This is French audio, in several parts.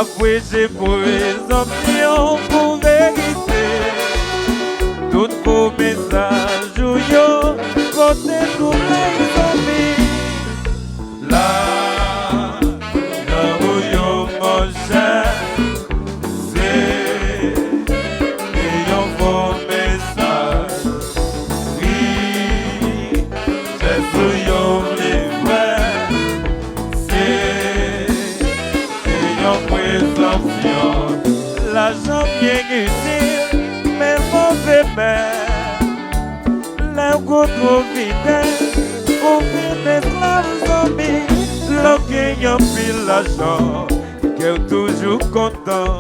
Après j'ai présomption pour vérité. Tout vos messages ou yo, côté tous les amis. Là, là où yo mon cher, c'est un beau message. Oui, c'est sur yo livre, c'est une présomption. L'argent bien utile, mais mauvais mère. La goutte trop vite, pour vivre esclaves amis. L'homme qui a pris l'argent, qui est toujours content.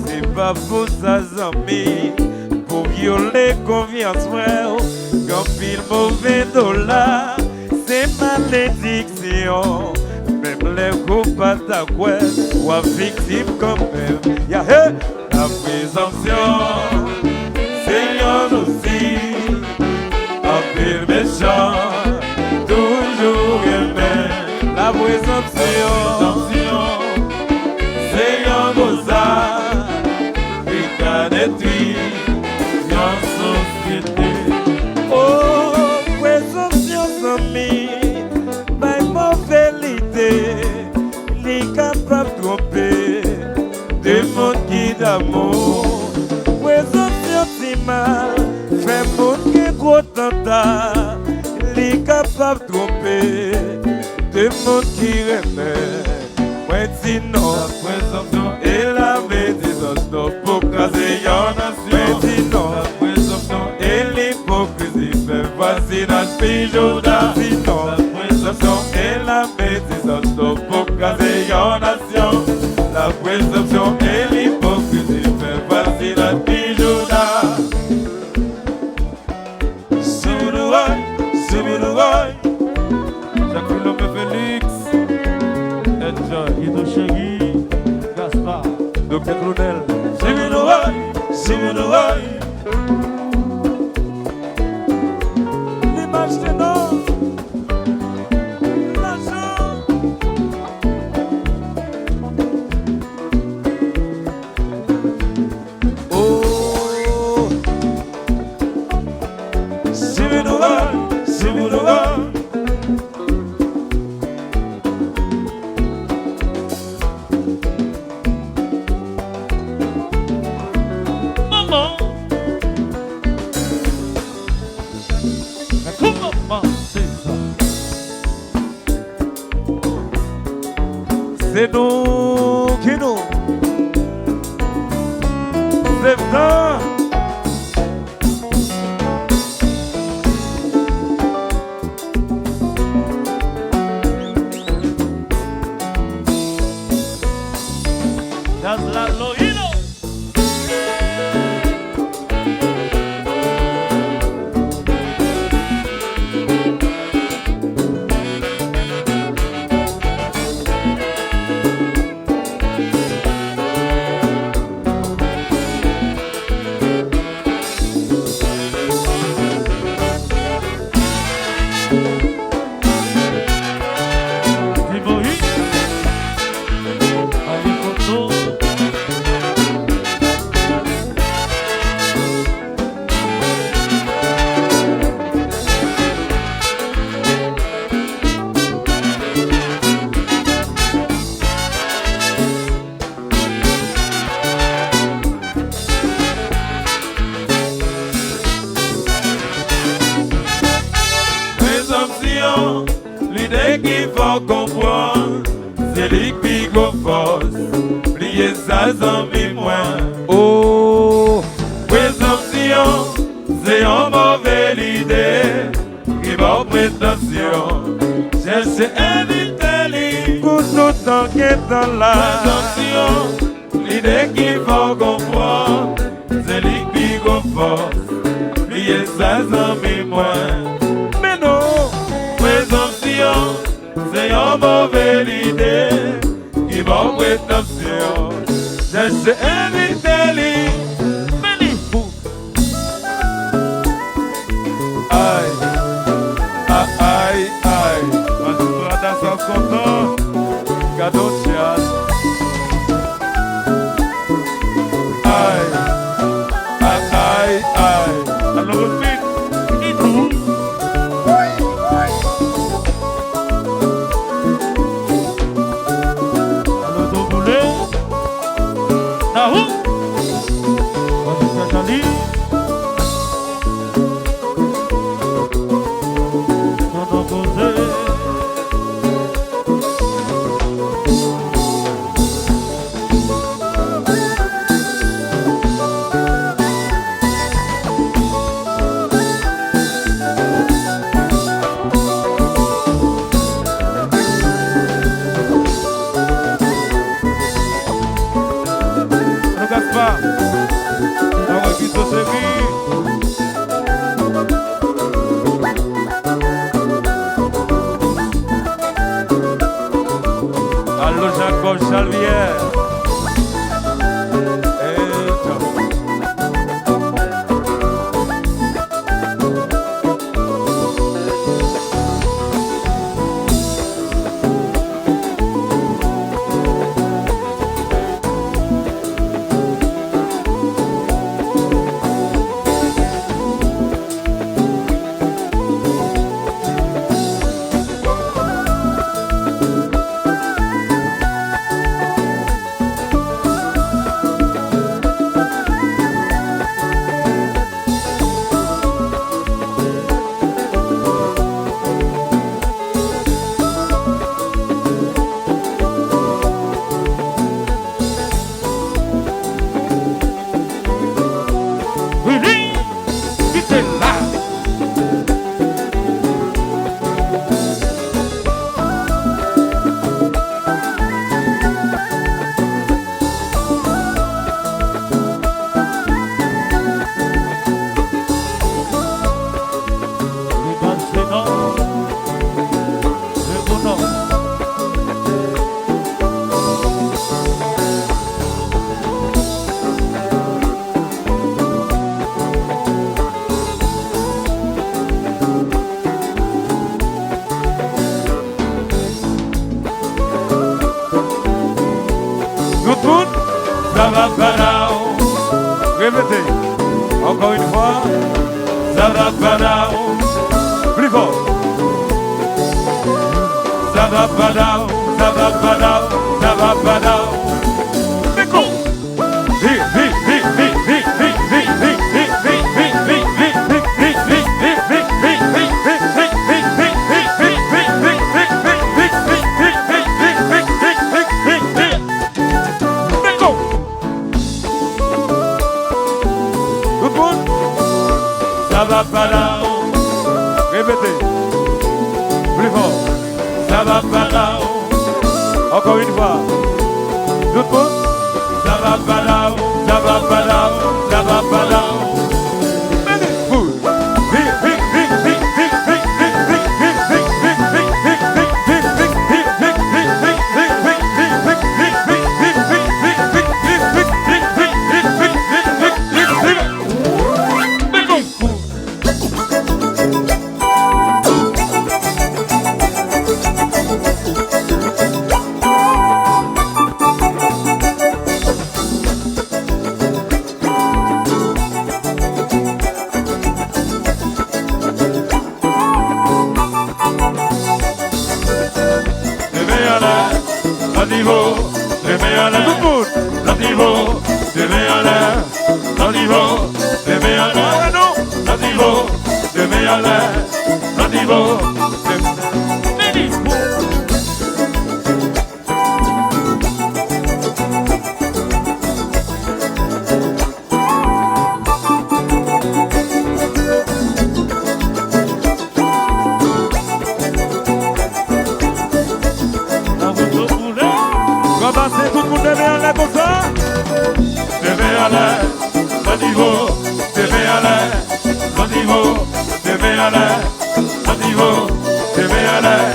C'est pas pour sa amis, pour violer confiance frère. Quand il mauvais dollar, c'est malédiction. Même les coupables d'agouet, ou à victime quand même. Y'a la présomption, Seigneur aussi, un peu méchant, toujours aimé. La présomption, Seigneur Goza, qui a détruit une société. Oh, présomption, amis, ma mauvaise idée, les capables de tromper, des mots qui d'amour. Présomption, si mal, fait monde qui gros tenta, les capables de tromper, des mots qui remet. Moi, sinon, la présomption et la médisance, pour caser yon nation. Sinon, la présomption et l'hypocrisie, fait voisinage, pijoda. Sinon, la présomption et la médisance, pour caser yon nation. La présomption et l'hypocrisie, fait voisinage, pijoda. Subirouai, Jacques Lopé Félix, Edja, Ido Chegui, Gaspard, Dr. Clonel. Subirouai, l'image de nous, l'argent. Oh, Subirouai. Maman, comment c'est ça? C'est nous qui nous, c'est vrai. L'idée qu'il faut comprendre, c'est lui qui go force. Plier ça sans moins. Oh, présomption, c'est une mauvaise idée. Qui va prétention, chercher éviter lui. Pour tout le temps qui est dans la présomption, l'idée qu'il faut comprendre, c'est lui qui go force. Plier ça sans moins. C'est une mauvaise idée qui va en prétention. J'essaie d'éviter les manifous. Aïe, aïe, aïe. Quand tu prends dans son content, cadeau de chiasse. Allô Jacob Chalvière. Répétez, encore une fois, Zababadao, plus fort. Zababadao, Zababadao, Zababadao. Meko. Zababadao, répétez, plus fort. Zababadao, encore une fois. Tout le monde. Zababadao, Zababadao, Zababadao. Te ve a la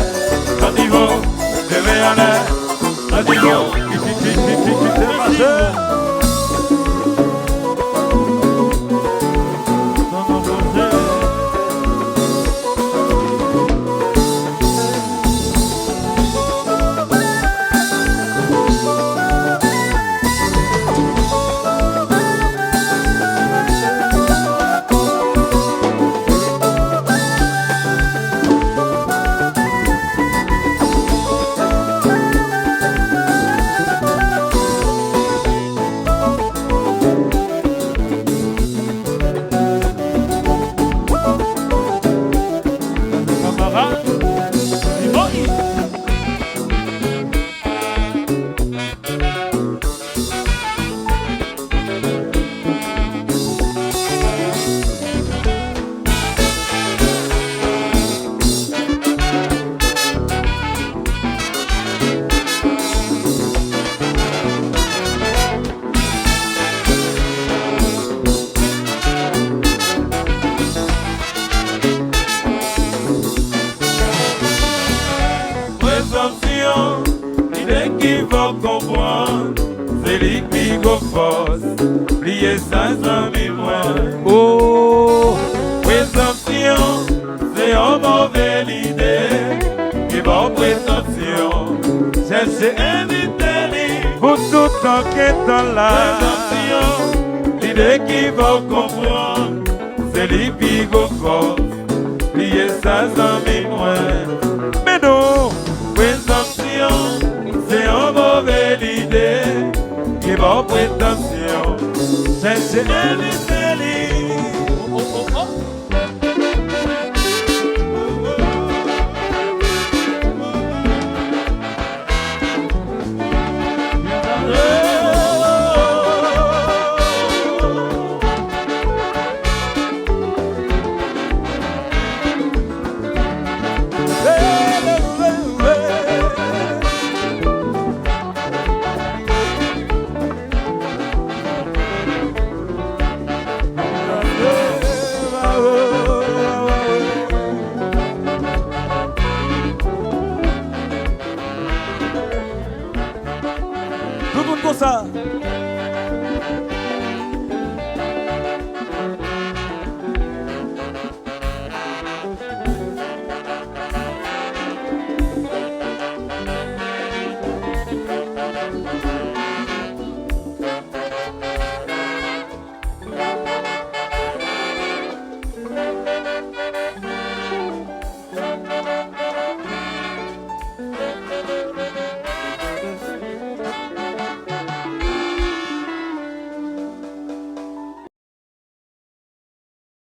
l'idée qui va comprendre, c'est l'ego force, plier ça sans mémoire. Oh, présomption, c'est une mauvaise idée, qui va présomption, chercher inviter pour tout en quêtant là. Présomption, l'idée qui va comprendre, c'est l'ego force, plier ça sans mémoire. Mais non, présomption, c'est une mauvaise idée, qui va prétention, chercher inviter. Oh, oh, oh, oh. Tout le monde comme ça.